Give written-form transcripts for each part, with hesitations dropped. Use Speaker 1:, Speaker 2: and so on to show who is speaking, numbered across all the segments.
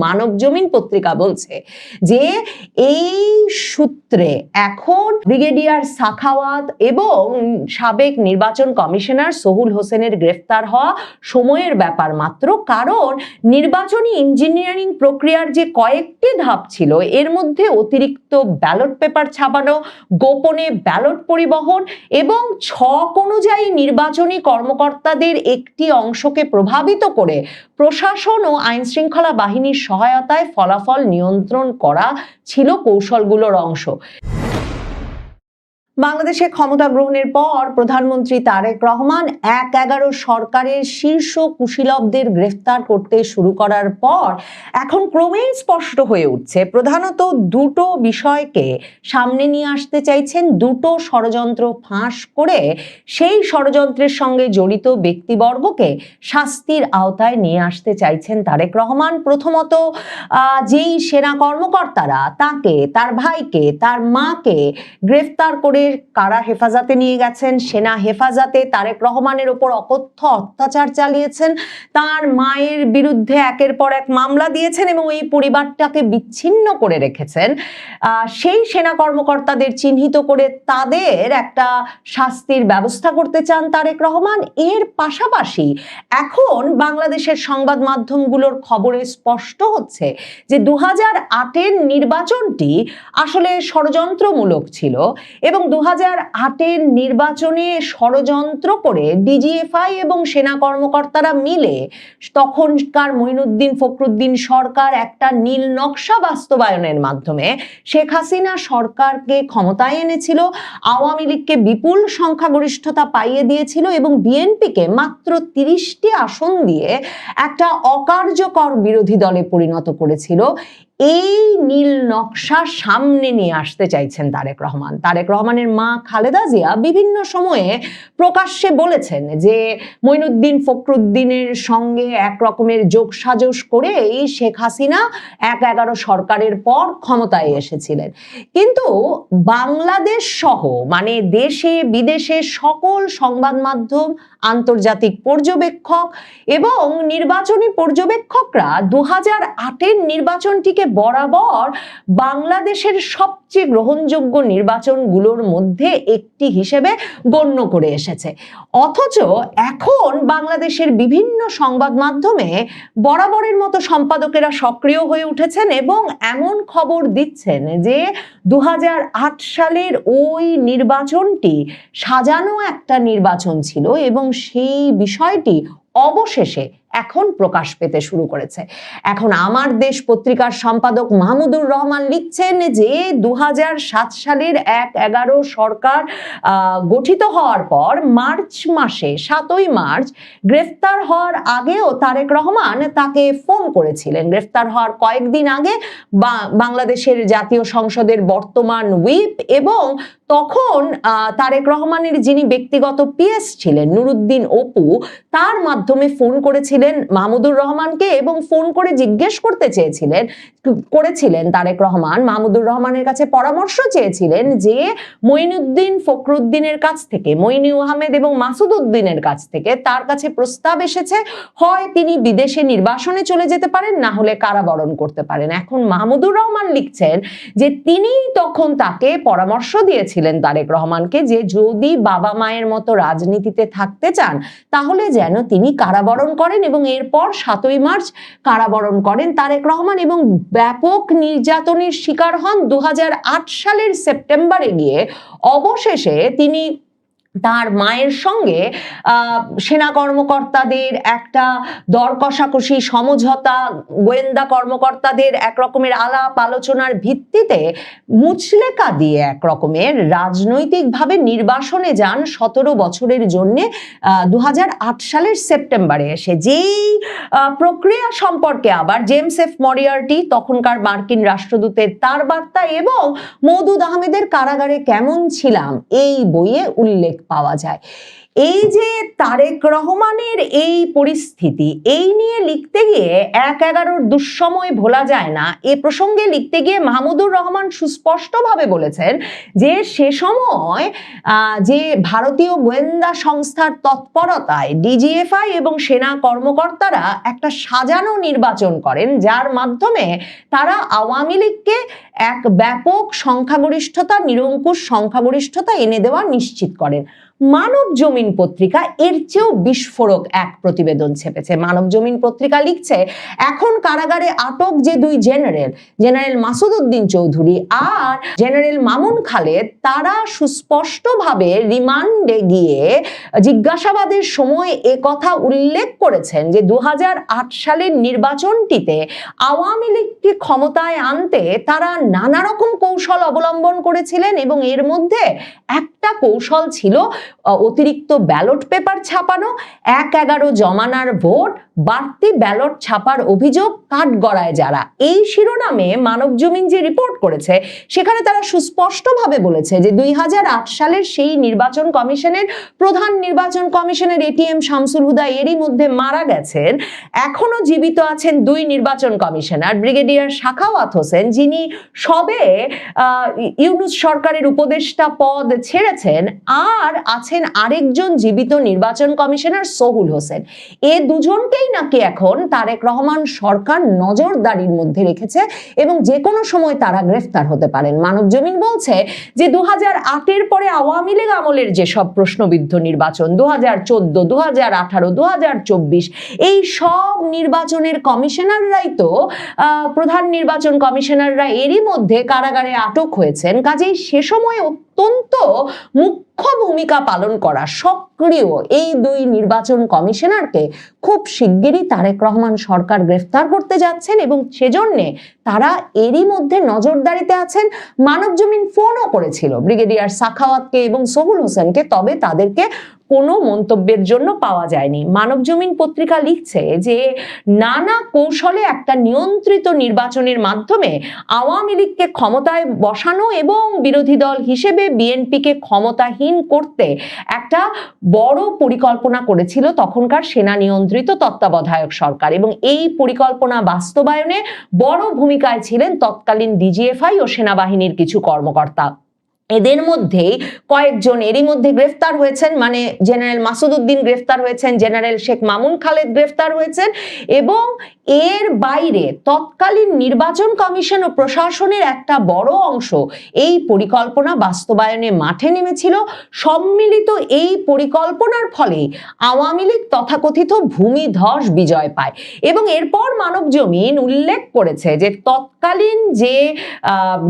Speaker 1: মানবজমিন পত্রিকা বলছে যে এই সূত্রে এখন ব্রিগেডিয়ার সাখাওয়াত এবং সাবেক নির্বাচন কমিশনার সোহুল হোসেনের গ্রেফতার হওয়া সময়ের ব্যাপার মাত্র, কারণ নির্বাচনী ইঞ্জিনিয়ারিং প্রক্রিয়ার যে কয়েকটি ধাপ ছিল এর মধ্যে অতিরিক্ত ব্যালট পেপার ছাপানো, গোপনে ব্যালট পরিবহন এবং ছক অনুযায়ী নির্বাচনী কর্মকর্তাদের একটি অংশকে প্রভাবিত করে প্রশাসন ও আইন শৃঙ্খলা বাহিনীর সহায়তায় ফলাফল নিয়ন্ত্রণ করা ছিল কৌশলগুলোর অংশ। বাংলাদেশে ক্ষমতা গ্রহণের পর প্রধানমন্ত্রী তারেক রহমান ১/১১ সরকারের শীর্ষ কুশীলবদের গ্রেফতার করতে শুরু করার পর এখন ক্রমেই স্পষ্ট হয়ে উঠছে প্রধানত দুটো বিষয়কে সামনে নিয়ে আসতে চাইছেন, দুটো ষড়যন্ত্র ফাঁস করে সেই ষড়যন্ত্রের সঙ্গে জড়িত ব্যক্তিবর্গকে শাস্তির আওতায় নিয়ে আসতে চাইছেন তারেক রহমান। প্রথমত, যেই সেনা কর্মকর্তারা তাকে, তার ভাইকে, তার মাকে গ্রেফতার করে কারা হেফাজতে নিয়ে গেছেন, সেনা হেফাজতে তারেক রহমানের ওপর অকথ্য অত্যাচার চালিয়েছেন, তার মায়ের বিরুদ্ধে একের পর এক মামলা দিয়েছেন এবং এই পরিবারটাকে বিচ্ছিন্ন করে রেখেছেন, সেই সেনা কর্মকর্তাদের চিহ্নিত করে তাদের একটা শাস্তির ব্যবস্থা করতে চান তারেক রহমান। এর পাশাপাশি এখন বাংলাদেশের সংবাদ মাধ্যমগুলোর খবরে স্পষ্ট হচ্ছে যে 2008-এর নির্বাচনটি আসলে ষড়যন্ত্রমূলক ছিল এবং 2008-এর নির্বাচনে ষড়যন্ত্র করে ডিজিএফআই এবং সেনা কর্মকর্তারা মিলে তখনকার মঈনুদ্দিন ফখরুদ্দিন সরকার একটা নীল নকশা বাস্তবায়নের মাধ্যমে শেখ হাসিনা সরকারকে ক্ষমতায় এনেছিল, আওয়ামী লীগকে বিপুল সংখ্যাগরিষ্ঠতা পাইয়ে দিয়েছিল এবং বিএনপিকে মাত্র 30টি আসন দিয়ে একটা অকার্যকর বিরোধী দলে পরিণত করেছিল। এই নীল নকশা সামনে নিয়ে আসতে চাইছেন তারেক রহমান। তারেক রহমানের মা খালেদা জিয়া বিভিন্ন সময়ে প্রকাশ্যে বলেছেন যে মঈনুদ্দিন ফখরুদ্দিনের সঙ্গে এক রকমের যোগসাজশ করে এই শেখ হাসিনা ১/১১ সরকারের পর ক্ষমতায় এসেছিলেন। কিন্তু বাংলাদেশ সহ মানে দেশে বিদেশে সকল সংবাদ মাধ্যম, আন্তর্জাতিক পর্যবেক্ষক এবং নির্বাচনী পর্যবেক্ষকরা 2008-এর নির্বাচনটিকে বরাবর বাংলাদেশের সবচেয়ে গ্রহণযোগ্য নির্বাচনগুলোর মধ্যে একটি হিসেবে গণ্য করে এসেছে। অথচ এখন বাংলাদেশের বিভিন্ন সংবাদ মাধ্যমে বরাবরের মতো সম্পাদকেরা সক্রিয় হয়ে উঠেছেন এবং এমন খবর দিচ্ছেন যে 2008 সালের ওই নির্বাচনটি সাজানো একটা নির্বাচন ছিল এবং সেই বিষয়টি অবশেষে এখন প্রকাশ পেতে শুরু করেছে। এখন আমার দেশ পত্রিকার সম্পাদক মাহমুদুর রহমান লিখছেন যে 2007 সালের 1/11 সরকার গঠিত হওয়ার পর মার্চ মাসে 7ই মার্চ গ্রেফতার হওয়ার আগেও তারেক রহমান তাকে ফোন করেছিলেন। গ্রেফতার হওয়ার কয়েকদিন আগে বাংলাদেশের জাতীয় সংসদের বর্তমান হুইপ এবং তখন তারেক রহমানের যিনি ব্যক্তিগত পিএস ছিলেন নুরুদ্দিন অপু, তার মাধ্যমে ফোন করেছিলেন মাহমুদুর রহমানকে এবং ফোন করে জিজ্ঞেস করেছিলেন তারেক রহমান মাহমুদুর রহমানের কাছে পরামর্শ চেয়েছিলেন যে মঈনুদ্দিন ফখরুদ্দিনের কাছ থেকে, মঈনু আহমেদ এবং মাসুদ উদ্দিনের কাছ থেকে তার কাছে প্রস্তাব এসেছে, হয় তিনি বিদেশে নির্বাসনে চলে যেতে পারেন, না হলে কারাবরণ করতে পারেন। এখন মাহমুদুর রহমান লিখছেন যে তিনি তখন তাকে পরামর্শ দিয়েছিলেন তারেক রহমানকে যে যদি বাবা মায়ের মতো রাজনীতিতে থাকতে চান তাহলে যেন তিনি কারাবরণ করেন এবং এরপর 7ই মার্চ কারাবরণ করেন তারেক রহমান এবং ব্যাপক নির্যাতনের শিকার হন। 2008 সালের সেপ্টেম্বরে গিয়ে অবশেষে তিনি তার মায়ের সঙ্গে সেনা কর্মকর্তাদের একটা দর কষাকষি সমঝোতা, গোয়েন্দা কর্মকর্তাদের এক রকমের আলাপ আলোচনার ভিত্তিতে মুচলেকা দিয়ে এক রকমের রাজনৈতিকভাবে নির্বাসনে যান 17 বছরের জন্য 2008 সালের সেপ্টেম্বরে এসে। যেই প্রক্রিয়া সম্পর্কে আবার জেমস এফ মরিয়ার্টি, তখনকার মার্কিন রাষ্ট্রদূতের তার বার্তা এবং মওদুদ আহমেদের কারাগারে কেমন ছিলাম এই বইয়ে উল্লেখ পাওয়া যায়। এই যে তারেক রহমানের এই পরিস্থিতি, এই নিয়ে লিখতে গিয়ে ১/১১ দুঃসময় ভোলা যায় না। এ প্রসঙ্গে লিখতে গিয়ে মাহমুদুর রহমান সুস্পষ্টভাবে বলেছেন যে সে সময় যে ভারতীয় গোয়েন্দা সংস্থার তৎপরতায় ডিজিএফআই এবং সেনা কর্মকর্তারা একটা সাজানো নির্বাচন করেন, যার মাধ্যমে তারা আওয়ামী লীগকে এক ব্যাপক সংখ্যাগরিষ্ঠতা, নিরঙ্কুশ সংখ্যাগরিষ্ঠতা এনে দেওয়া নিশ্চিত করেন। মানব জমিন পত্রিকা এর চেয়েও বিস্ফোরক এক প্রতিবেদন ছেপেছে। মানব জমিন পত্রিকা লিখছে, এখন কারাগারে আটক যে দুই জেনারেল মাসুদ উদ্দিন চৌধুরী আর জেনারেল মামুন খালেদ, তারা সুস্পষ্টভাবে রিমান্ডে গিয়ে জিজ্ঞাসাবাদের সময় একথা উল্লেখ করেছেন যে ২০০৮ সালের নির্বাচনটিতে আওয়ামী লীগকে ক্ষমতায় আনতে তারা নানা রকম কৌশল অবলম্বন করেছিলেন এবং এর মধ্যে একটা কৌশল ছিল অতিরিক্ত ব্যালট পেপার ছাপানো, ১/১১ জমানার ভোট, বাড়তি ব্যালট ছাপার অভিযোগ, কাঠগড়ায় যারা। এই শিরোনামে মানব জমিন যে রিপোর্ট করেছে সেখানে তারা সুস্পষ্টভাবে বলেছে যে ২০০৮ সালের সেই নির্বাচন কমিশনের প্রধান নির্বাচন কমিশনের এটিএম শামসুল হুদা এরই মধ্যে মারা গেছেন। এখনো জীবিত আছেন দুই নির্বাচন কমিশনার, ব্রিগেডিয়ার সাখাওয়াত হোসেন, যিনি সবে ইউনূস সরকারের উপদেষ্টা পদ ছেড়েছেন, আর আছেন আরেকজন জীবিত নির্বাচন কমিশনার সোহুল হোসেন। এ দুজনকেই নাকি এখন তারেক রহমান সরকার নজরদারির মধ্যে রেখেছে এবং যে কোনো সময় তারা গ্রেফতার হতে পারেন। মানব জমিন বলছে যে ২০০৮-এর পরে আওয়ামী লীগ আমলের যেসব প্রশ্নবিদ্ধ নির্বাচন, ২০১৪, ২০১৮, ২০২৪, এই সব নির্বাচনের কমিশনাররাই তো প্রধান নির্বাচন কমিশনাররা এরই মধ্যে কারাগারে আটক হয়েছেন। কাজেই সে সময় অত্যন্ত মুখ্য ভূমিকা পালন করা সক্রিয় এই দুই নির্বাচন কমিশনারকে খুব শিগগিরই তারেক রহমান সরকার গ্রেফতার করতে যাচ্ছেন এবং সেজন্য তারা এরই মধ্যে নজরদারিতে আছেন। মানব জমিন ফোনও করেছিল ব্রিগেডিয়ার সাখাওয়াতকে এবং সোহুল হোসেনকে, তবে তাদেরকে কোনো মন্তব্যের জন্য পাওয়া যায়নি। মানব জমিন পত্রিকা লিখছে যে নানা কৌশলে একটা নিয়ন্ত্রিত নির্বাচনের মাধ্যমে আওয়ামী লীগকে ক্ষমতায় বসানো এবং বিরোধী দল হিসেবে বিএনপিকে ক্ষমতাহীন করতে একটা বড় পরিকল্পনা করেছিল তখনকার সেনা নিয়ন্ত্রিত তত্ত্বাবধায়ক সরকার, এবং এই পরিকল্পনা বাস্তবায়নে বড় ভূমিকায় ছিলেন তৎকালীন ডিজিএফআই ও সেনাবাহিনীর কিছু কর্মকর্তা। এদের মধ্যে কয়েকজন এরই মধ্যে গ্রেফতার হয়েছেন, মানে জেনারেল মাসুদ উদ্দিন গ্রেফতার হয়েছেন, জেনারেল শেখ মামুন খালেদ গ্রেফতার হয়েছেন, এবং এর বাইরে তৎকালীন নির্বাচন কমিশন ও প্রশাসনের একটা বড় অংশ এই পরিকল্পনা বাস্তবায়নে মাঠে নেমেছিল। সম্মিলিত এই পরিকল্পনার ফলে আওয়ামী লীগ তথাকথিত ভূমিধস বিজয় পায়। এবং এরপর মানব জমিন উল্লেখ করেছে যে তৎকালীন যে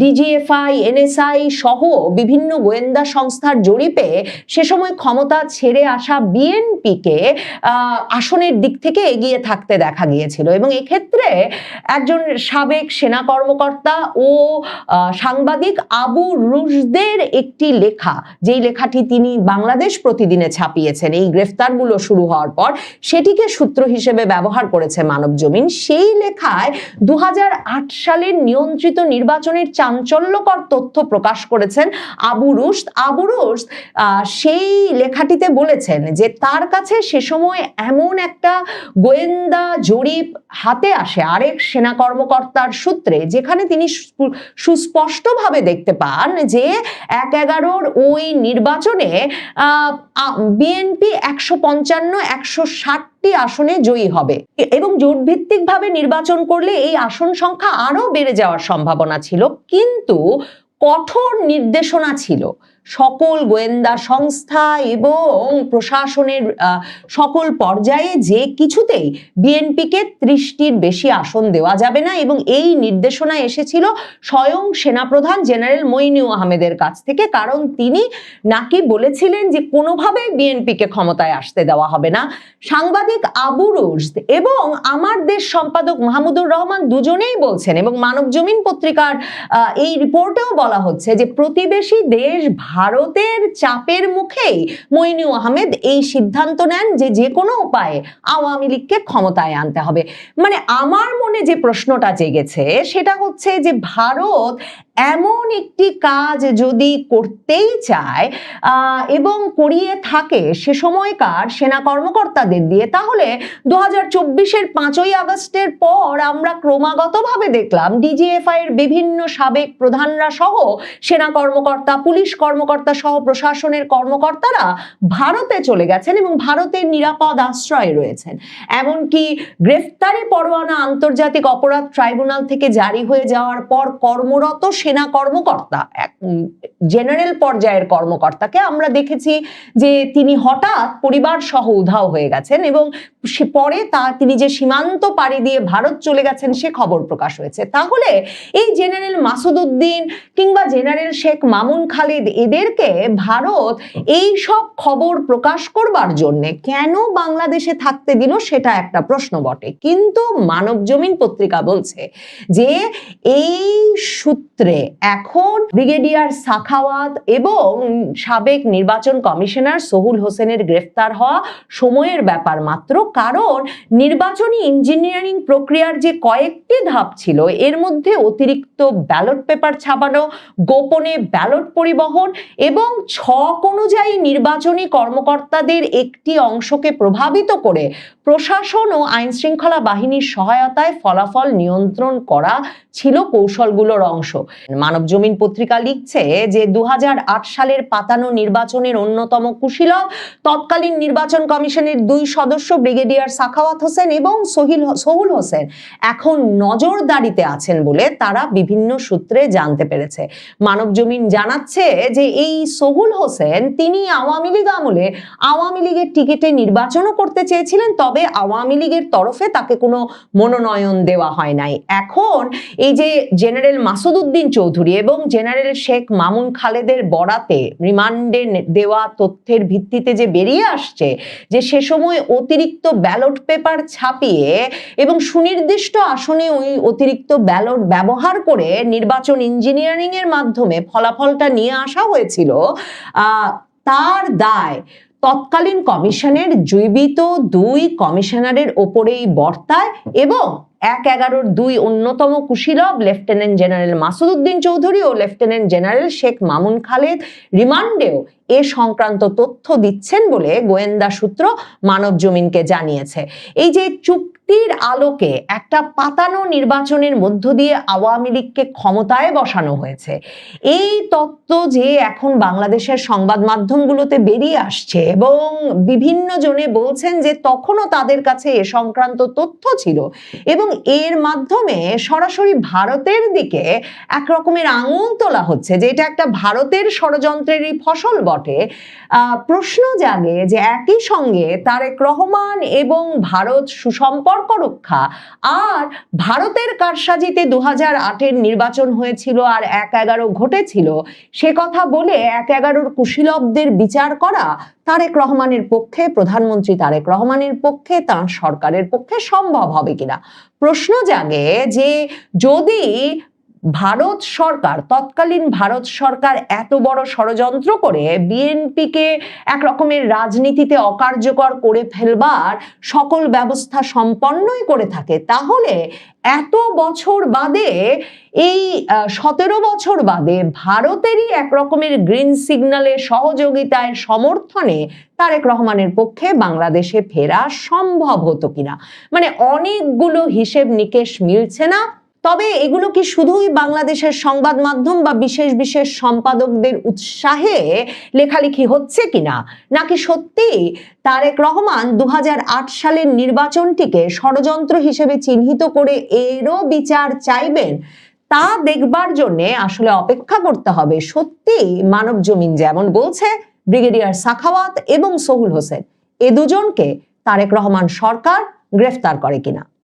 Speaker 1: ডিজিএফআই, এনএসআই সহ বিভিন্ন গোয়েন্দা সংস্থার জরিপে সে সময় ক্ষমতা ছেড়ে আসা বিএনপিকে আসনের দিক থেকে এগিয়ে থাকতে দেখা গিয়েছিল, এবং এক্ষেত্রে একজন সাবেক সেনা কর্মকর্তা ও সাংবাদিক আবু রুশদের একটি লেখা, যেই লেখাটি তিনি বাংলাদেশ প্রতিদিনে ছাপিয়েছেন এই গ্রেফতারগুলো শুরু হওয়ার পর, সেটিকে সূত্র হিসেবে ব্যবহার করেছে মানব জমিন। সেই লেখায় ২০০৮ সালের নিয়ন্ত্রিত নির্বাচনের চাঞ্চল্যকর তথ্য প্রকাশ করেছেন আবু রুশদ। সেই লেখাটিতে বলেছেন যে তার কাছে সে সময় এমন একটা গোয়েন্দা জরিপ হাতে আসে আরেক সেনা কর্মকর্তার সূত্রে, যেখানে তিনি সুস্পষ্টভাবে দেখতে পান যে ১/১১ ওই নির্বাচনে বিএনপি ১৫৫-১৬০ আসনে জয়ী হবে এবং জোট ভিত্তিক ভাবে নির্বাচন করলে এই আসন সংখ্যা আরো বেড়ে যাওয়ার সম্ভাবনা ছিল। কিন্তু কঠোর নির্দেশনা ছিল সকল গোয়েন্দা সংস্থা এবং প্রশাসনের সকল পর্যায়ে যে কিছুতেই বিএনপিকে ৩০টির বেশি আসন দেওয়া যাবে না, এবং এই নির্দেশনা এসেছিল স্বয়ং সেনাপ্রধান জেনারেল মইনুল আহমেদের কাছ থেকে, কারণ তিনি নাকি বলেছিলেন যে কোনোভাবেই বিএনপিকে ক্ষমতায় আসতে দেওয়া হবে না। সাংবাদিক আবু রুশদ এবং আমার দেশ সম্পাদক মাহমুদুর রহমান দুজনেই বলছেন, এবং মানব জমিন পত্রিকার এই রিপোর্টেও বলা হচ্ছে যে প্রতিবেশী দেশ ভারতের চাপের মুখেই মইনুল আহমেদ এই সিদ্ধান্ত নেন যে কোনো উপায়ে আওয়ামী লীগকে ক্ষমতায় আনতে হবে। মানে আমার মনে যে প্রশ্নটা জেগেছে সেটা হচ্ছে যে ভারত এমন একটি কাজ যদি করতেই চায় এবং করিয়ে থাকে সে সময়কার সেনা কর্মকর্তাদের দিয়ে, তাহলে 2024-এর 5ই আগস্টের পর আমরা ক্রমাগতভাবে দেখলাম ডিজিএফআই এর বিভিন্ন সাবেক প্রধানরা সহ সেনা কর্মকর্তা, পুলিশ কর্মকর্তা সহ প্রশাসনের কর্মকর্তারা ভারতে চলে গেছেন এবং ভারতের নিরাপদ আশ্রয়ে রয়েছেন। এমনকি গ্রেফতারি পরোয়ানা আন্তর্জাতিক অপরাধ ট্রাইব্যুনাল থেকে জারি হয়ে যাওয়ার পর কর্মরত সেনা কর্মকর্তা, জেনারেল পর্যায়ের কর্মকর্তাকে আমরা দেখেছি যে তিনি হঠাৎ পরিবার সহ উধাও হয়ে গেছেন এবং পরে তিনি যে সীমান্ত পাড়ি দিয়ে ভারত চলে গেছেন সে খবর প্রকাশ হয়েছে। তাহলে এই জেনারেল মাসুদ উদ্দিন কিংবা জেনারেল শেখ মামুন খালিদ এদেরকে ভারত এই সব খবর প্রকাশ করবার জন্য কেন বাংলাদেশে থাকতে দিল সেটা একটা প্রশ্ন বটে। কিন্তু মানবজমিন পত্রিকা বলছে যে এই সূত্রে এখন ব্রিগেডিয়ার সাখাওয়াত এবং সাবেক নির্বাচন কমিশনার সোহুল হোসেনের গ্রেফতার হওয়া সময়ের ব্যাপার মাত্র, কারণ নির্বাচনী ইঞ্জিনিয়ারিং প্রক্রিয়ার যে কয়েকটি ধাপ ছিল এর মধ্যে অতিরিক্ত ব্যালট পেপার ছাপানো, গোপনে ব্যালট পরিবহন এবং ছক অনুযায়ী নির্বাচনী কর্মকর্তাদের একটি অংশকে প্রভাবিত করে প্রশাসন ও আইন শৃঙ্খলা বাহিনীর সহায়তায় ফলাফল নিয়ন্ত্রণ করা ছিল কৌশলগুলোর অংশ। মানবজমিন পত্রিকা লিখছে যে 2008 সালের পাতানো নির্বাচনের অন্যতম কুশীলব তৎকালীন নির্বাচন কমিশনের 2 সদস্য ব্রিগেডিয়ার সাখাওয়াত হোসেন এবং সোহুল হোসেন এখন নজরদারিতে আছেন বলে তারা বিভিন্ন সূত্রে জানতে পেরেছে। মানবজমিন জানাচ্ছে যে এই সোহুল হোসেন তিনি আওয়ামী লীগ আমলে আওয়ামী লীগের টিকিটে নির্বাচনও করতে চেয়েছিলেন, তবে আওয়ামী লীগের তরফে তাকে কোনো মনোনয়ন দেওয়া হয় নাই। এখন এই যে জেনারেল মাসুদ উদ্দিন চৌধুরী এবং জেনারেল শেখ মামুন খালেদের বরাতে রিমান্ডে দেওয়া তথ্যের ভিত্তিতে যে বেরিয়ে আসছে যে সে সময় অতিরিক্ত ব্যালট পেপার ছাপিয়ে এবং সুনির্দিষ্ট আসনে ওই অতিরিক্ত ব্যালট ব্যবহার করে নির্বাচন ইঞ্জিনিয়ারিং এর মাধ্যমে ফলাফলটা নিয়ে আসা হয়েছিল, তার দায় তৎকালীন কমিশনের জীবিত 2 কমিশনারের ওপরেই বর্তায় এবং 1-11-2 অন্যতম কুশীলব লেফটেন্যান্ট জেনারেল মাসুদ উদ্দিন চৌধুরী ও লেফটেন্যান্ট জেনারেল শেখ মামুন খালেদ রিমান্ডেও এ সংক্রান্ত তথ্য দিচ্ছেন বলে গোয়েন্দা সূত্র মানবজমিনকে জানিয়েছে। এই যে চুক্তির আলোকে একটা পাতানো নির্বাচনের মধ্য দিয়ে আওয়ামী লীগকে ক্ষমতায় বসানো হয়েছে, এই তত্ত্ব যে এখন বাংলাদেশের সংবাদ মাধ্যমগুলোতে বেরিয়ে আসছে এবং বিভিন্ন জনে বলছেন যে তখনও তাদের কাছে এ সংক্রান্ত তথ্য ছিল এবং এর মাধ্যমে সরাসরি ভারতের দিকে এক রকমের আঙুল তোলা হচ্ছে যে এটা একটা ভারতের ষড়যন্ত্রেরই ফসল বটে। প্রশ্ন জাগে যে একই সঙ্গে তারেক রহমান এবং ভারত সুসম্পর্ক রক্ষা আর ভারতের কারসাজিতে 2008-এর নির্বাচন হয়েছিল আর 1-11 ঘটেছিল সে কথা বলে 1-11-র কুশীলবদের বিচার করা তারেক রহমানের পক্ষে, প্রধানমন্ত্রী তারেক রহমানের পক্ষে, তার সরকারের পক্ষে সম্ভব হবে কিনা। প্রশ্ন জাগে যে যদি ভারত সরকার, তৎকালীন ভারত সরকার এত বড় ষড়যন্ত্র করে বিএনপিকে এক রকমের রাজনীতিতে অকার্যকর করে ফেলবার সকল ব্যবস্থা সম্পন্নই করে থাকে, তাহলে এত বছর বাদে এই 17 বছর বাদে ভারতেরই এক রকমের গ্রিন সিগন্যালে সহযোগিতায় সমর্থনে তারেক রহমানের পক্ষে বাংলাদেশে ফেরা সম্ভব হতো কিনা। মানে অনেকগুলো হিসেব নিকেশ মিলছে না। তবে এগুলো কি শুধুই বাংলাদেশের সংবাদ মাধ্যম বা বিশেষ বিশেষ সম্পাদকদের উৎসাহে লেখালেখি হচ্ছে কিনা, নাকি সত্যি তারেক রহমান 2008 সালের নির্বাচনটিকে ষড়যন্ত্র হিসেবে চিহ্নিত করে এরও বিচার চাইবেন, তা দেখবার জন্য আসলে অপেক্ষা করতে হবে সত্যি মানবজমিন যেমন বলছে ব্রিগেডিয়ার সাখাওয়াত এবং সোহুল হোসেন এ দুজনকে তারেক রহমান সরকার গ্রেফতার করে কিনা।